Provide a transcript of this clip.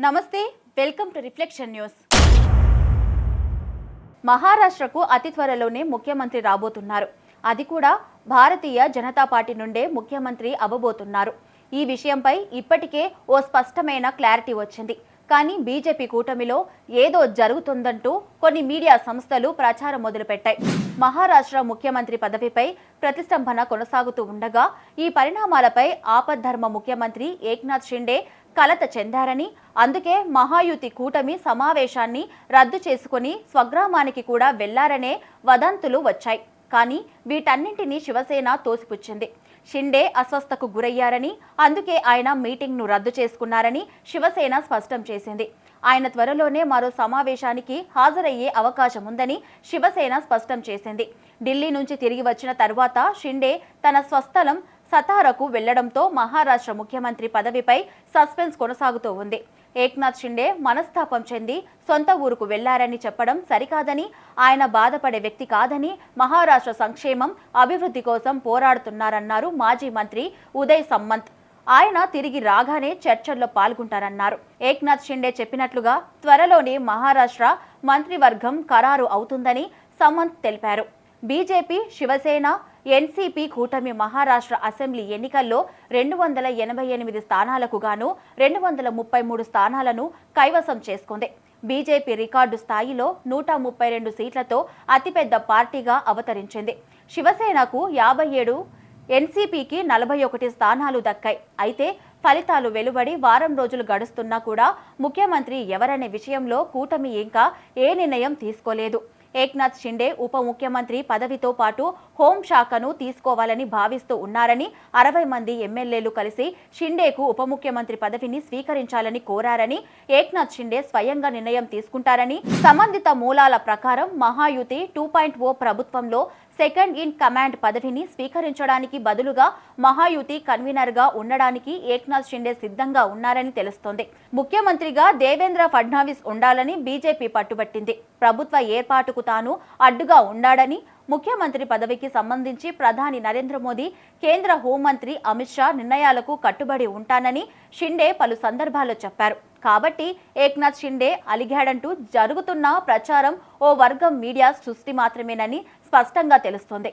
నమస్తే, welcome to reflection news. మహారాష్ట్రకు అతి త్వరలోనే ముఖ్యమంత్రి రాబోతున్నారు. అది కూడా భారతీయ జనతా పార్టీ నుండే ముఖ్యమంత్రి అవ్వబోతున్నారు. ఈ విషయంపై ఇప్పటికే ఓ స్పష్టమైన క్లారిటీ వచ్చింది. కానీ బీజేపీ కూటమిలో ఏదో జరుగుతుందంటూ కొన్ని మీడియా సంస్థలు ప్రచారం మొదలుపెట్టాయి. మహారాష్ట్ర ముఖ్యమంత్రి పదవిపై ప్రతిష్టంభన కొనసాగుతూ ఉండగా ఈ పరిణామాలపై ఆపద్ధర్మ ముఖ్యమంత్రి ఏక్నాథ్ షిండే కలత చెందారని, అందుకే మహాయుతి కూటమి సమావేశాన్ని రద్దు చేసుకుని స్వగ్రామానికి కూడా వెళ్లారనే వదంతులు వచ్చాయి. కానీ వీటన్నింటినీ శివసేన తోసిపుచ్చింది. షిండే అస్వస్థకు గురయ్యారని, అందుకే ఆయన మీటింగ్ను రద్దు చేసుకున్నారని శివసేన స్పష్టం చేసింది. ఆయన త్వరలోనే మరో సమావేశానికి హాజరయ్యే అవకాశం ఉందని శివసేన స్పష్టం చేసింది. ఢిల్లీ నుంచి తిరిగి వచ్చిన తర్వాత షిండే తన స్వస్థలం సతారాకు వెళ్లడంతో మహారాష్ట్ర ముఖ్యమంత్రి పదవిపై సస్పెన్స్ కొనసాగుతూ ఉంది. ఏక్నాథ్ షిండే మనస్తాపం చెంది సొంత ఊరుకు వెళ్లారని చెప్పడం సరికాదని, ఆయన బాధపడే వ్యక్తి కాదని, మహారాష్ట్ర సంక్షేమం, అభివృద్ధి కోసం పోరాడుతున్నారన్నారు మాజీ మంత్రి ఉదయ్ సమ్మంత్. ఆయన తిరిగి రాగానే చర్చల్లో పాల్గొంటారన్నారు. ఏక్నాథ్ షిండే చెప్పినట్లుగా త్వరలోనే మహారాష్ట్ర మంత్రివర్గం ఖరారు అవుతుందని సమ్మంత్ తెలిపారు. బీజేపీ, శివసేన, ఎన్సీపీ కూటమి మహారాష్ట్ర అసెంబ్లీ ఎన్నికల్లో 288 స్థానాలకు గాను 233 స్థానాలను కైవసం చేసుకుంది. బీజేపీ రికార్డు స్థాయిలో 132 సీట్లతో అతిపెద్ద పార్టీగా అవతరించింది. శివసేనకు 57, ఎన్సీపీకి 41 స్థానాలు దక్కాయి. అయితే ఫలితాలు వెలువడి వారం రోజులు గడుస్తున్నా కూడా ముఖ్యమంత్రి ఎవరనే విషయంలో కూటమి ఇంకా ఏ నిర్ణయం తీసుకోలేదు. ఏక్నాథ్ షిండే ఉప ముఖ్యమంత్రి పదవితో పాటు హోంశాఖను తీసుకోవాలని భావిస్తూ ఉన్నారని, 60 మంది ఎమ్మెల్యేలు కలిసి షిండేకు ఉప ముఖ్యమంత్రి పదవిని స్వీకరించాలని కోరారని, ఏక్నాథ్ షిండే స్వయంగా నిర్ణయం తీసుకుంటారని, సంబంధిత మూలాల ప్రకారం మహాయుతి 2.0 ప్రభుత్వంలో సెకండ్ ఇన్ కమాండ్ పదవిని స్వీకరించడానికి బదులుగా మహాయుతి కన్వీనర్గా ఉండడానికి ఏక్నాథ్ షిండే సిద్ధంగా ఉన్నారని తెలుస్తోంది. ముఖ్యమంత్రిగా దేవేంద్ర ఫడ్నవీస్ ఉండాలని బీజేపీ పట్టుబట్టింది. ప్రభుత్వ ఏర్పాటుకు తాను అడ్డుగా ఉండాడని, ముఖ్యమంత్రి పదవికి సంబంధించి ప్రధాని నరేంద్ర మోదీ, కేంద్ర హోంమంత్రి అమిత్ షా నిర్ణయాలకు కట్టుబడి ఉంటానని షిండే పలు సందర్భాల్లో చెప్పారు. కాబట్టి ఏక్నాథ్ షిండే అలిగాడంటూ జరుగుతున్న ప్రచారం ఓ వర్గం మీడియా సృష్టి మాత్రమేనని స్పష్టంగా తెలుస్తోంది.